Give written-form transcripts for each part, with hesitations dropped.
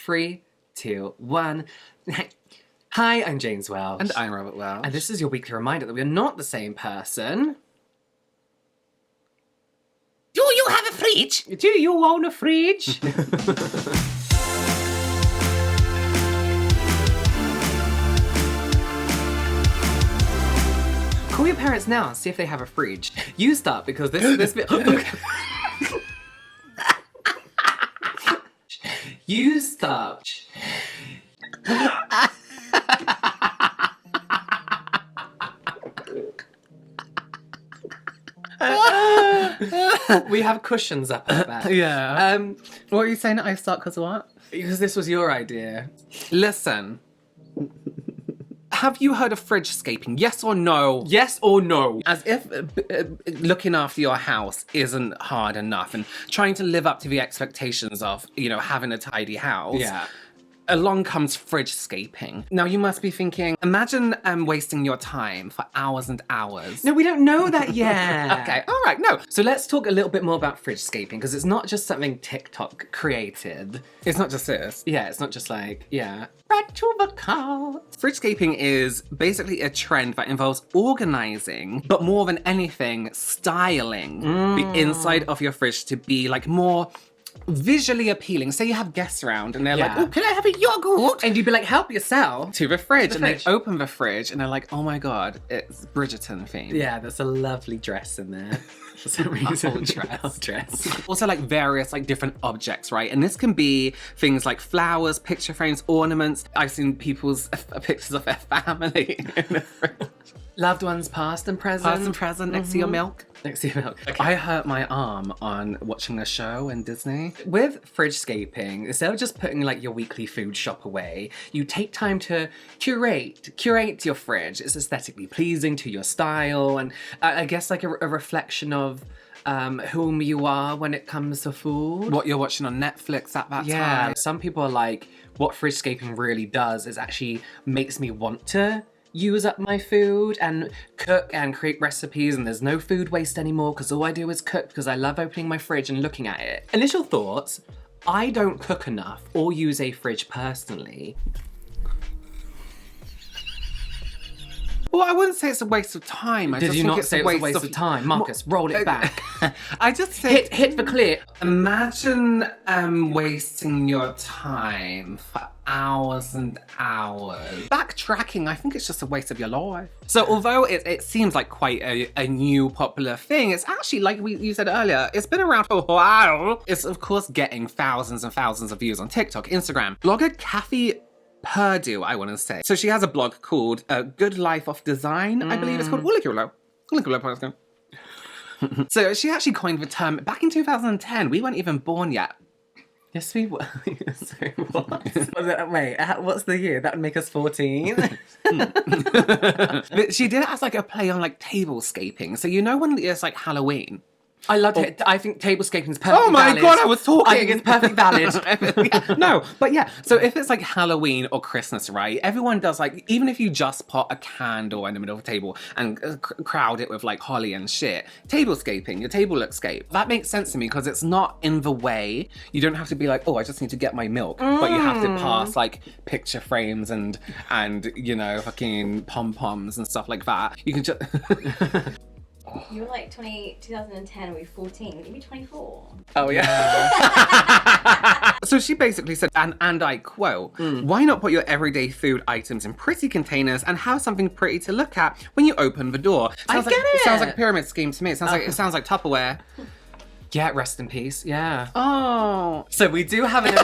3, 2, 1. Hi, I'm James Welsh. And I'm Robert Welsh. And this is your weekly reminder that we are not the same person. Do you have a fridge? Do you own a fridge? Call your parents now and see if they have a fridge. You start because this bit. You start. We have cushions up our back. Yeah. What are you saying? I start because of what? Because this was your idea. Listen. Have you heard of fridgescaping? Yes or no? Yes or no? As if looking after your house isn't hard enough and trying to live up to the expectations of, having a tidy house. Yeah. Along comes fridgescaping. Now you must be thinking, imagine wasting your time for hours and hours. No, we don't know that yet. Okay, all right, no. So let's talk a little bit more about fridgescaping, because it's not just something TikTok created. It's not just this. Yeah, it's not just like, back to the car. Fridgescaping is basically a trend that involves organizing, but more than anything, styling the inside of your fridge to be like more visually appealing. Say you have guests around and they're like, oh, can I have a yogurt? And you'd be like, help yourself. To the fridge. And they open the fridge and they're like, oh my God, it's Bridgerton themed. Yeah, there's a lovely dress in there. For some reason. Whole dress. Also like various like different objects, right? And this can be things like flowers, picture frames, ornaments. I've seen people's pictures of their family in the fridge. Loved ones past and present. Past and present next to your milk. Next to your milk. Okay. I hurt my arm on watching a show in Disney. With fridgescaping, instead of just putting like your weekly food shop away, you take time to curate your fridge. It's aesthetically pleasing to your style, and I guess like a reflection of whom you are when it comes to food. What you're watching on Netflix at that yeah, time. Some people are like, what fridgescaping really does is actually makes me want to use up my food and cook and create recipes, and there's no food waste anymore because all I do is cook because I love opening my fridge and looking at it. Initial thoughts, I don't cook enough or use a fridge personally. Well, I wouldn't say it's a waste of time. Did you not say it was a waste of time? Marcus, roll it back. I just said... Hit the clear. Imagine wasting your time for hours and hours. Backtracking, I think it's just a waste of your life. So although it seems like quite a new popular thing, it's actually, like you said earlier, it's been around for a while. It's of course getting thousands and thousands of views on TikTok, Instagram. Blogger Kathy Purdue, I want to say. So she has a blog called Good Life of Design, I believe it's called. We'll link it below. So she actually coined the term back in 2010. We weren't even born yet. Yes, we were. Sorry, what? Wait, what's the year? That would make us 14. But she did it as like a play on like tablescaping. So when it's like Halloween. I loved it. I think tablescaping is perfectly valid. Oh my God, I was talking. I think it's perfectly valid. No, but yeah. So if it's like Halloween or Christmas, right? Everyone does like, even if you just put a candle in the middle of a table and crowd it with like holly and shit, tablescaping, your table looks scape. That makes sense to me because it's not in the way. You don't have to be like, oh, I just need to get my milk. But you have to pass like picture frames and fucking pom-poms and stuff like that. You can just... You were like 2010, we were 14. Would you be 24? Oh, yeah. So she basically said, and I quote, why not put your everyday food items in pretty containers and have something pretty to look at when you open the door? It sounds like a pyramid scheme to me. It sounds like Tupperware. Yeah, rest in peace. Yeah. Oh. So we do have an...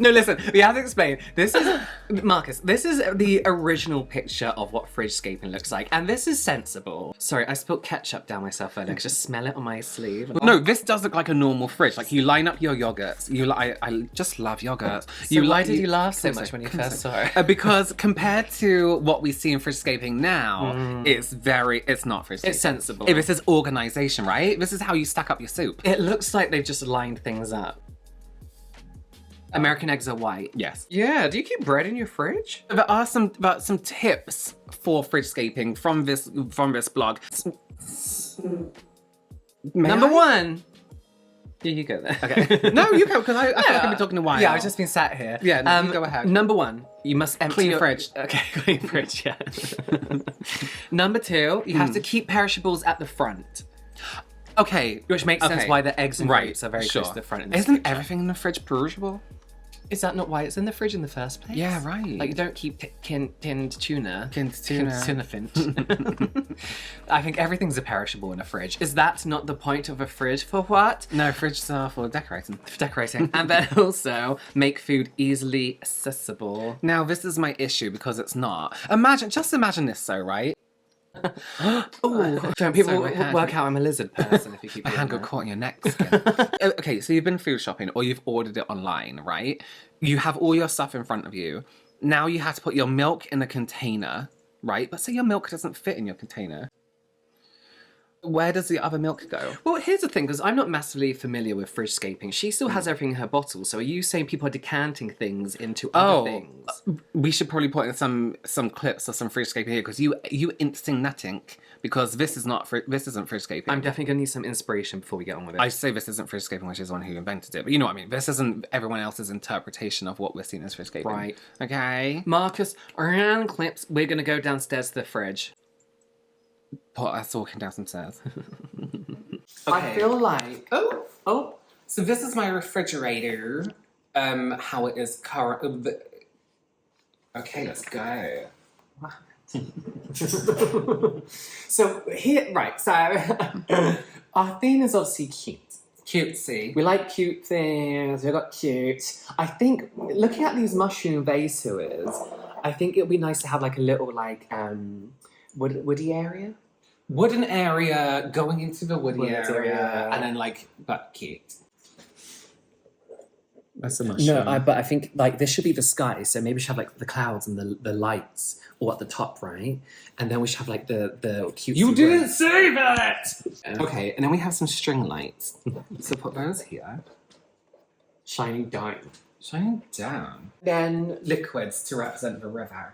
No, listen, we have to explain. This is, Marcus, this is the original picture of what fridgescaping looks like, and this is sensible. Sorry, I spilled ketchup down myself earlier. I could just smell it on my sleeve. No, this does look like a normal fridge. Like, you line up your yogurts. I just love yogurts. So why did you laugh so much when you first saw it? Because compared to what we see in fridgescaping now, it's not fridgescaping. It's sensible. This is organization, right? This is how you stack up your soup. It looks like they've just lined things up. American eggs are white. Yes. Yeah, do you keep bread in your fridge? There are some tips for fridgescaping from this blog. Number one, Yeah, you go there. Okay. No, you go, because I feel like I've been talking a while. Yeah, I've just been sat here. Yeah, no, you go ahead. Number 1, you must empty Clean your fridge. Okay, clean fridge, yeah. Number 2, you have to keep perishables at the front. Okay. Which makes sense why the eggs and grapes are very sure. close to the front. In this Isn't picture. everything in the fridge perishable? Is that not why it's in the fridge in the first place? Yeah, right. Like, you don't keep tinned tuna. Tinned tuna. Tuna finch. I think everything's a perishable in a fridge. Is that not the point of a fridge for what? No, fridges are for decorating. For decorating. And then also make food easily accessible. Now, this is my issue because it's not. Just imagine this though, right? Oh, don't people Sorry, my hand. work out I'm a lizard person if you keep My doing hand got that. caught in your neck skin. Okay, so you've been food shopping or you've ordered it online, right? You have all your stuff in front of you. Now you have to put your milk in a container, right? But say your milk doesn't fit in your container. Where does the other milk go? Well, here's the thing, because I'm not massively familiar with Fridgescaping. She still has everything in her bottle, so are you saying people are decanting things into other things? We should probably put in some clips of some Fridgescaping here because you insting nothing because this isn't Fridgescaping. I'm definitely going to need some inspiration before we get on with it. I say this isn't Fridgescaping, which is the one who invented it, but you know what I mean. This isn't everyone else's interpretation of what we're seeing as Fridgescaping. Right. Okay. Marcus, around clips, we're going to go downstairs to the fridge. Put us walking down some stairs. Okay. I feel like so this is my refrigerator. How it is current. Okay, let's go. So here, right, so our theme is obviously cute. Cutesy. We like cute things, we got cute. I think, looking at these mushroom vases, I think it would be nice to have like a little like, woody area. Wooden area going into the woody Wood area, area. and then like, but cute. That's a No, mushroom. but I think like this should be the sky. So maybe we should have like the clouds and the lights all at the top, right? And then we should have like the cute. You didn't say that! Yeah. Okay, and then we have some string lights. So put those here. shining down. Shining down. Then liquids to represent the river.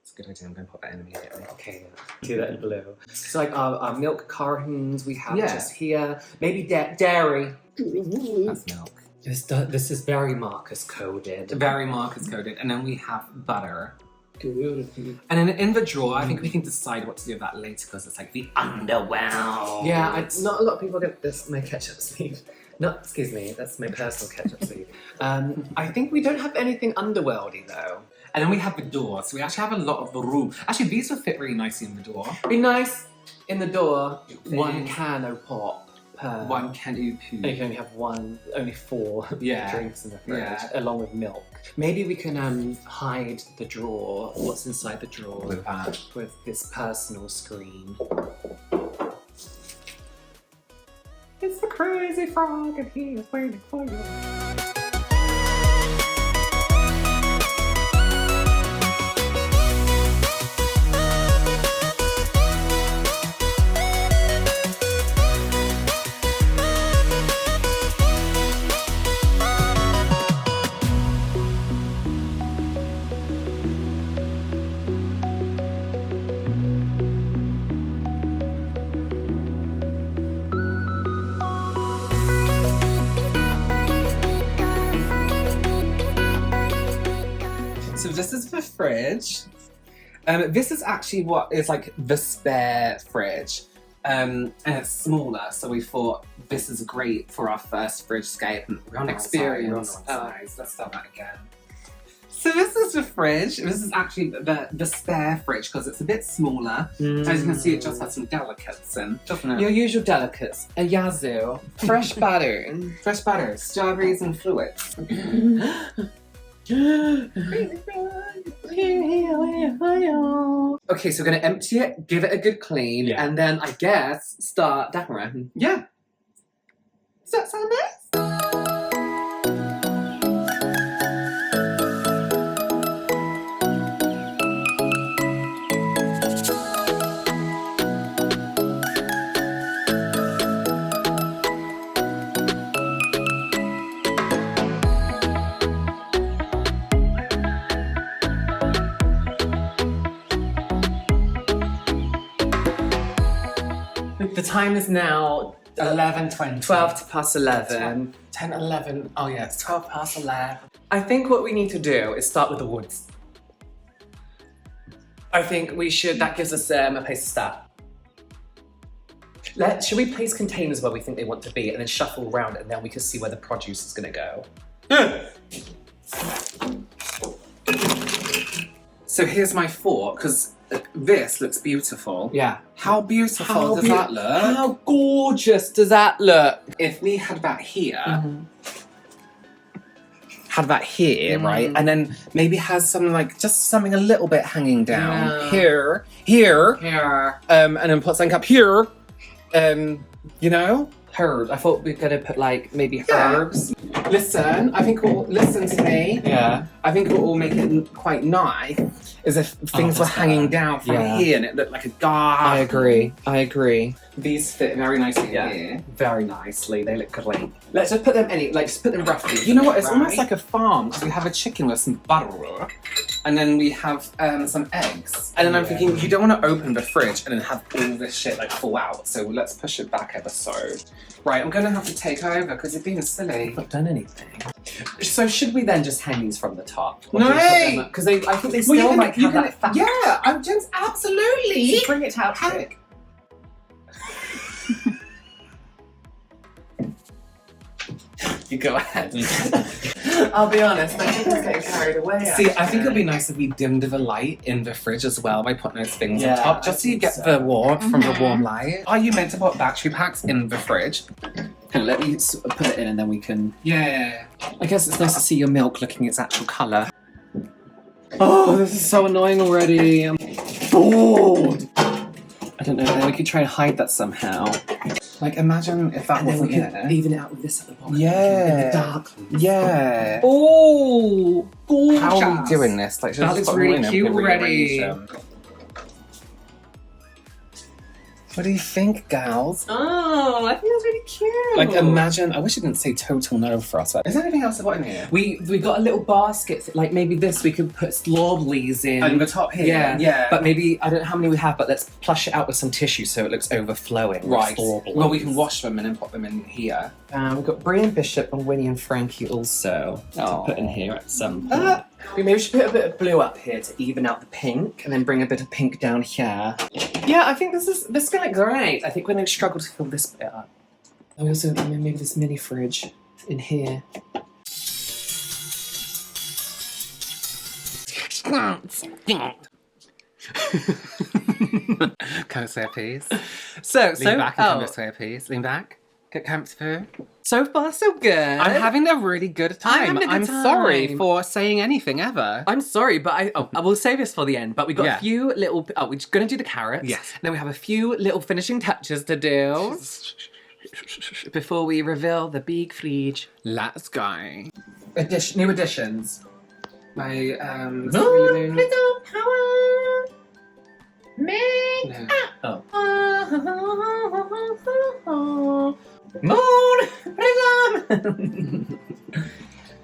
It's a good idea, I'm going to put that in immediately. Okay, do that in blue. So like our milk cartons we have Yeah. just here. Maybe dairy. That's milk. This is very Marcus coded. Very markers coded. And then we have butter. Good. And then in the drawer, I think we can decide what to do with that later because it's like the underwhelm. Yeah, not a lot of people get this. My ketchup sleeve. No, excuse me, that's my personal ketchup sleeve. I think we don't have anything underworldy though. And then we have the door. So we actually have a lot of the room. Actually, these would fit really nicely in the door. Be nice in the door. Thing. One can of pot per. One can you And you can only have only 4 Yeah. drinks in the fridge, Yeah. along with milk. Maybe we can hide the drawer, what's inside the drawer, with that. with this personal screen. It's the crazy frog and he is waiting for you. So this is the fridge. This is actually what is like the spare fridge. And it's smaller, so we thought this is great for our first Fridgescape experience. Let's start that again. So this is the fridge. This is actually the spare fridge because it's a bit smaller. As you can see, it just has some delicates in, doesn't it? Your usual delicates, a yazoo, fresh butter. Fresh butter, strawberries and fluids. Okay, so we're gonna empty it, give it a good clean, Yeah. and then I guess start decorating. Yeah. Does that sound nice? The time is now 11:20. 12 to past 11. 10, 11. Oh yeah, it's 12 past 11. I think what we need to do is start with the woods. I think we should, that gives us a place to start. Should we place containers where we think they want to be and then shuffle around and then we can see where the produce is going to go? So here's my thought, because this looks beautiful. Yeah. How beautiful does that look? How gorgeous does that look? If we had that here, had that here, right? And then maybe has something like, just something a little bit hanging down. Here. And then put something up here. You know? Herbs. I thought we were going to put like maybe Yeah. herbs. Listen, I think listen to me. Yeah. I think what will make it quite nice is if things were hanging down from here and it looked like a garden. I agree. These fit very nicely here. Very nicely. They look great. Let's just put them just put them roughly. You know what? It's right? almost like a farm because we have a chicken with some butter, and then we have some eggs. And then I'm thinking, you don't want to open the fridge and then have all this shit like fall out. So let's push it back ever so. Right, I'm gonna have to take over because you're being silly. I've not done anything. So should we then just hang these from the top? No! Because I think they still might have that fat. Yeah, I'm just absolutely. Just bring it to Outstick. You go ahead. I'll be honest, I think it's getting carried away. See, I think it'd be nice if we dimmed the light in the fridge as well by putting those things on top, just so you get the warmth from the warm light. Are you meant to put battery packs in the fridge? And let me put it in and then we can... Yeah. I guess it's nice to see your milk looking its actual colour. Oh, this is so annoying already. I'm bored. I don't know, we could try and hide that somehow. Like, imagine if that And then we wasn't could there. even it out with this at the bottom. Yeah. In the dark. Yeah. Oh, gorgeous. How are we doing this? Like, should That I just looks put them really in and cute rearrange already. them? What do you think, gals? Oh, I think that's really cute. Like, imagine, I wish it didn't say total no for us. But is there anything else I've got in here? We got a little basket, like maybe this, we could put strawberries in. And the top here? Yeah, Yeah. But maybe, I don't know how many we have, but let's plush it out with some tissue so it looks overflowing. with Right. strawberries. Well, we can wash them and then put them in here. We've got Brie and Bishop and Winnie and Frankie also to put in here at some point. Maybe we should put a bit of blue up here to even out the pink, and then bring a bit of pink down here. Yeah, I think this is gonna look great. I think we're gonna struggle to fill this bit up. And we also maybe this mini fridge in here. Come this way, please. So Lean back and come this way, please. Lean back. Get comfortable. So far, so good. I'm having a really good time. having a good I'm sorry time. for saying anything ever. I'm sorry, but I will save this for the end. But we got Yeah. a few little. Oh, we're just gonna do the carrots. Yes. And then we have a few little finishing touches to do before we reveal the big fridge. Let's go. New additions. My Moon, little power, make No. Oh. Moon prism.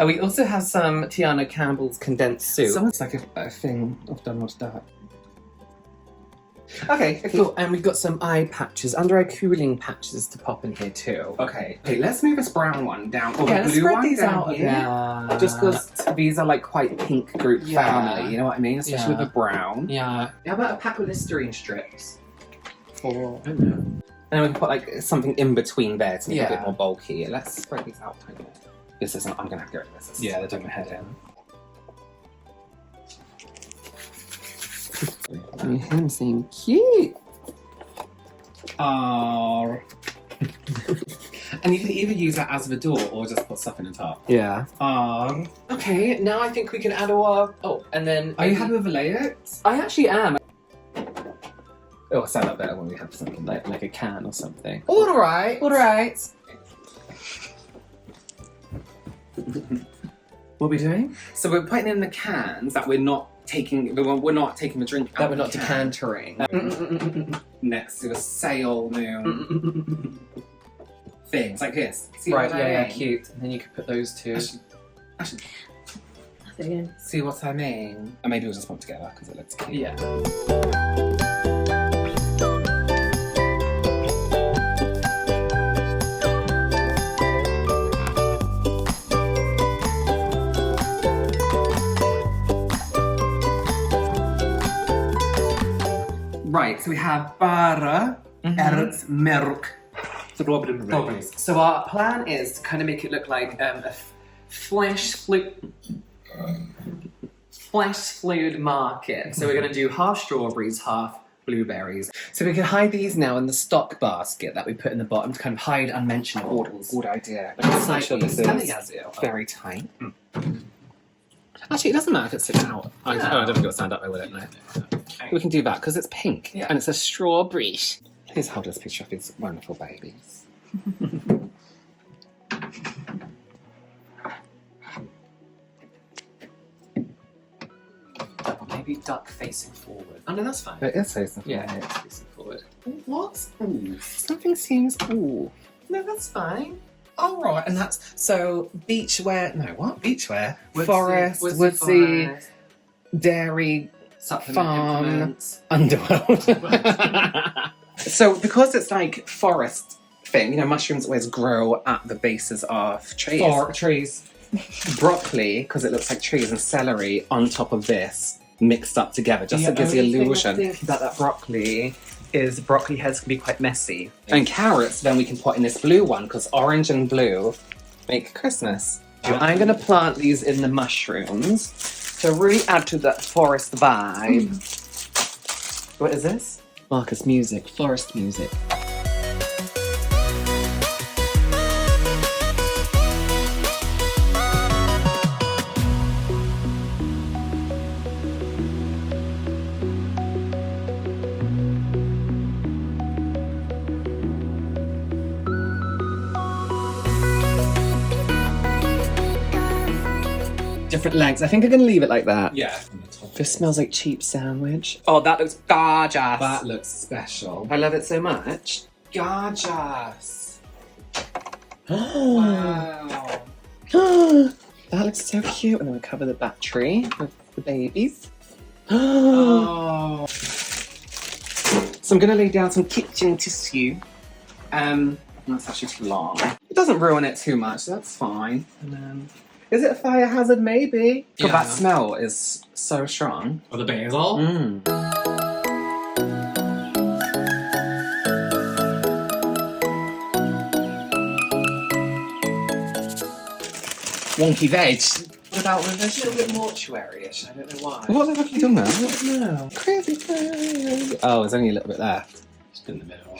We also have some Tiana Campbell's condensed soup. Someone's like a thing of Donald Duck. Okay, cool. And we've got some eye patches, under eye cooling patches to pop in here too. Okay, let's move this brown one down. Or Yeah, the let's blue spread one these down out here. again. Just because these are like quite pink group Yeah. family, you know what I mean? Especially Yeah. with the brown. Yeah. How about a pack of Listerine strips? For, I don't know. And we can put like something in between there to make it a Yeah. bit more bulky. Let's spread these out a bit. This isn't, I'm gonna have to get rid of this. Yeah, they're doing my head in. Him saying cute. Oh. And you can either use that as the door or just put stuff in the top. Yeah. Oh. Okay, now I think we can add our. Oh, and then. Are you happy with the layouts? I actually am. Oh, I sound that better when we have something like. Like a can or something. Alright. Alright. What are we doing? So we're putting in the cans that we're not taking the drink out That we're of not the can. decantering. Next to a sail moon things like this. See Right, what I yeah, mean? cute. And then you could put those two. I should Again. see what I mean. And maybe we'll just put them together because it looks cute. Yeah. Right, so we have bara, erz, milk, strawberries. So our plan is to kind of make it look like a flesh fluid market. So we're going to do half strawberries, half blueberries. So we can hide these now in the stock basket that we put in the bottom to kind of hide unmentionables. Good idea. It's Make sure this smelly is as it. very tight. Actually, it doesn't matter if it's sticking out. I don't think it'll stand up, I will. No. We can do that because it's pink and it's a strawberry. Please hold this picture of these wonderful babies. Maybe duck facing forward. Oh no, that's fine. It is facing forward. Yeah, it's facing forward. What? Ooh. Something seems. Ooh. No, that's fine. All right, and that's so beachwear. No, what beachwear? Woodsy, Forest, woodsy, forest. dairy, Supplement farm, implements. underworld. So because it's like forest thing, you know, mushrooms always grow at the bases of trees. Trees. Broccoli, because it looks like trees, and celery on top of this mixed up together, just to give the illusion. That broccoli is broccoli heads can be quite messy. And carrots, then we can put in this blue one, because orange and blue make Christmas. I'm going to plant these in the mushrooms to really add to that forest vibe. What is this? Marcus music, forest music. Different lengths. I think I'm going to leave it like that. Yeah. This smells like cheap sandwich. Oh, that looks gorgeous. That looks special. I love it so much. Gorgeous. Wow. That looks so cute. And then we cover the battery with the babies. Oh. So I'm going to lay down some kitchen tissue. That's actually too long. It doesn't ruin it too much, so that's fine. And then, is it a fire hazard? Maybe. Because that smell is so strong. Or the basil. Wonky veg. What about when there's a little bit mortuary-ish? I don't know why. What the fuck have you done there? I don't know. Crazy. Oh, there's only a little bit left. Just in the middle.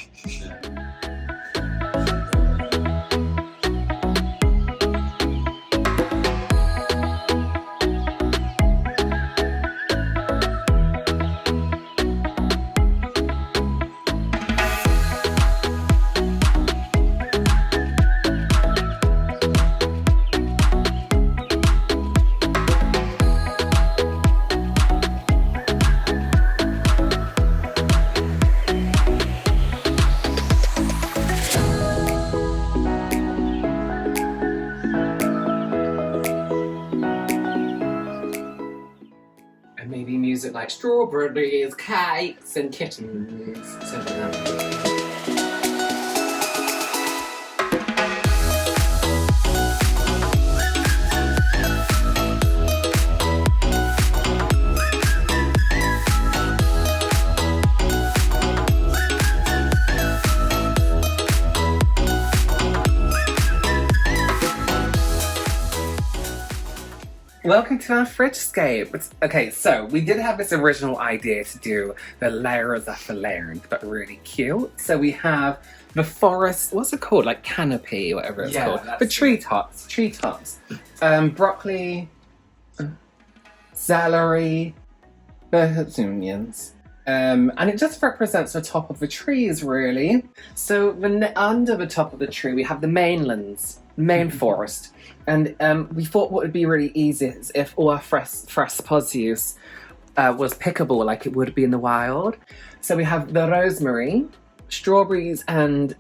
Maybe music like strawberries, cakes, and kittens. Something like that. Welcome to our Fridgescape. Okay, so we did have this original idea to do the layers after layering, but really cute. So we have the forest, what's it called? Like canopy, whatever it's called. The treetops. Broccoli, celery, petunias. And it just represents the top of the trees, really. So under the top of the tree, we have the main forest. And we thought what would be really easy is if all our fresh produce was pickable like it would be in the wild. So we have the rosemary, strawberries and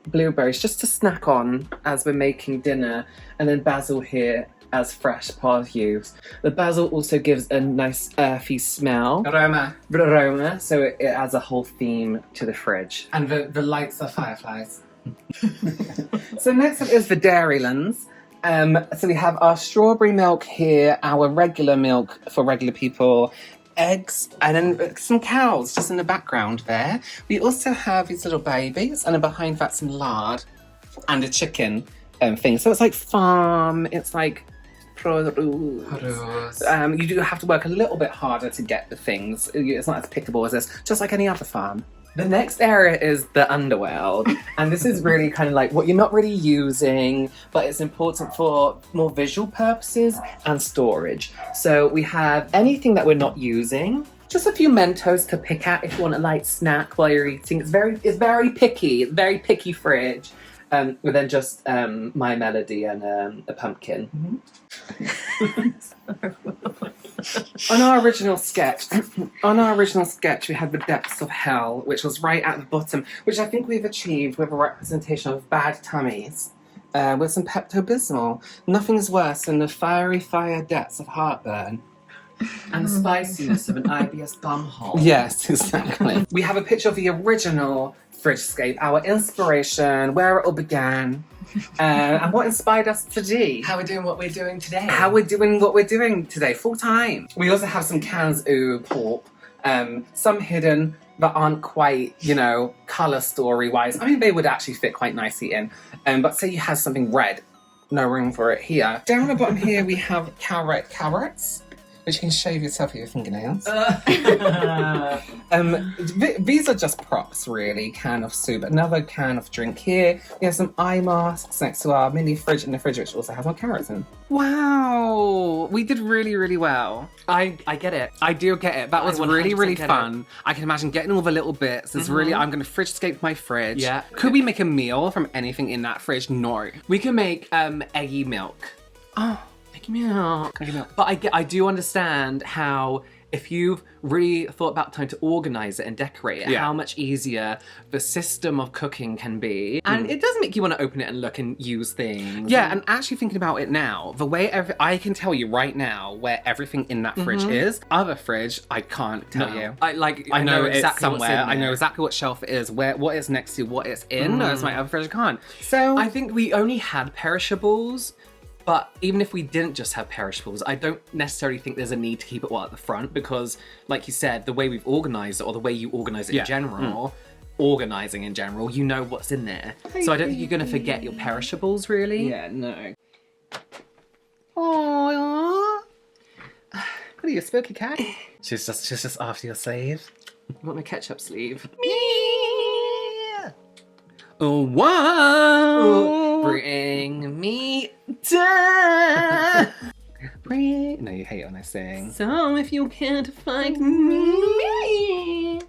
blueberries just to snack on as we're making dinner, and then basil here as fresh produce. The basil also gives a nice earthy smell. Aroma, so it adds a whole theme to the fridge. And the lights are fireflies. So next up is the dairylands. So we have our strawberry milk here, our regular milk for regular people, eggs, and then some cows just in the background there. We also have these little babies, and then behind that some lard and a chicken thing. So it's like farm, it's like produce. You do have to work a little bit harder to get the things. It's not as pickable as this, just like any other farm. The next area is the underworld, and this is really kind of like what you're not really using, but it's important for more visual purposes and storage. So we have anything that we're not using, just a few Mentos to pick at if you want a light snack while you're eating. It's very picky fridge. With then just My Melody and a pumpkin. On our original sketch, we had the depths of hell, which was right at the bottom, which I think we've achieved with a representation of bad tummies, with some Pepto-Bismol. Nothing's worse than the fiery fire depths of heartburn. And the spiciness of an IBS bumhole. Yes, exactly. We have a picture of the original Fridgescape, our inspiration, where it all began, and what inspired us today. How we're doing what we're doing today. Full time. We also have some cans of pulp, some hidden that aren't quite, colour story wise. I mean, they would actually fit quite nicely in. But say you have something red, no room for it here. Down the bottom here we have carrots, which you can shave yourself with your fingernails. These are just props, really. Can of soup, another can of drink here. We have some eye masks next to our mini fridge in the fridge, which also has more carrots in. Wow, we did really, really well. I get it. I do get it. That was really, really fun. I can imagine getting all the little bits. It's really, I'm going to Fridgescape my fridge. Yeah. Could we make a meal from anything in that fridge? No. We can make eggy milk. Oh. Milk. But I do understand how if you've really thought about time to organize it and decorate it, how much easier the system of cooking can be. And it does make you want to open it and look and use things. Yeah, and actually thinking about it now, the way I can tell you right now where everything in that fridge is. Other fridge, I can't tell you. I know it's exactly somewhere. What's in I know there. exactly what shelf it is, what it's next to, what it's in. No, it's my other fridge. I can't. So I think we only had perishables. But even if we didn't just have perishables, I don't necessarily think there's a need to keep it all at the front because, like you said, the way we've organised it or the way you organise it in general, organising in general, you know what's in there. So I don't think you're going to forget your perishables, really. yeah, no. Aww. What are you, a spooky cat? She's just after your sleeve. You want my ketchup sleeve? Oh, wow! Bring me down. No, you hate when I sing. So if you can't find me,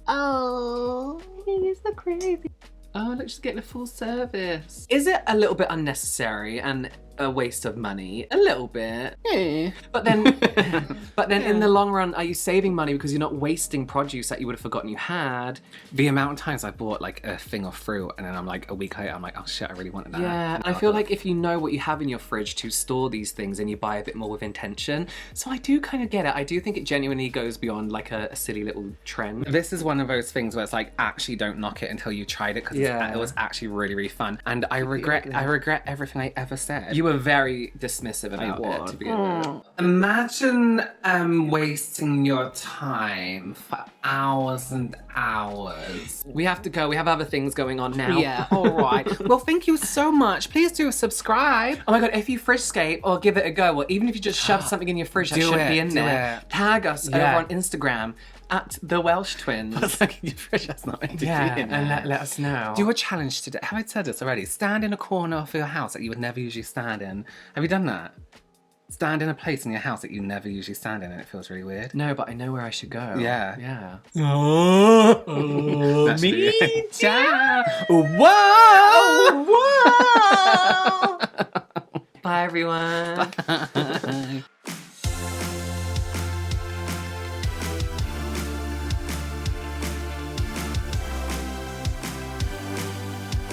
oh, he's the crazy. Oh, look, she's getting a full service. Is it a little bit unnecessary and a waste of money? A little bit. Yeah. But then in the long run, are you saving money because you're not wasting produce that you would have forgotten you had? The amount of times I bought like a thing of fruit and then I'm like a week later, I'm like, oh shit, I really wanted that. Yeah, and I feel like if you know what you have in your fridge to store these things and you buy a bit more with intention. So I do kind of get it. I do think it genuinely goes beyond like a silly little trend. This is one of those things where it's like, actually don't knock it until you tried it because it was actually really, really fun. And I regret everything I ever said. You were very dismissive about it to begin with. Imagine wasting your time for hours and hours. We have to go. We have other things going on now. Yeah, all right. Well, thank you so much. Please do subscribe. Oh my god, if you Fridgescape or give it a go, or even if you just shove something in your fridge that shouldn't be in there, tag us over on Instagram at the Welsh Twins. It's like your fridge has not meant to be in and there. let us know. Do a challenge today. Have I said this already? Stand in a corner of your house that you would never usually stand in. Have you done that? Stand in a place in your house that you never usually stand in and it feels really weird. No, but I know where I should go. Yeah. Yeah. Oh, me down. Whoa! Whoa! Bye, everyone. Bye.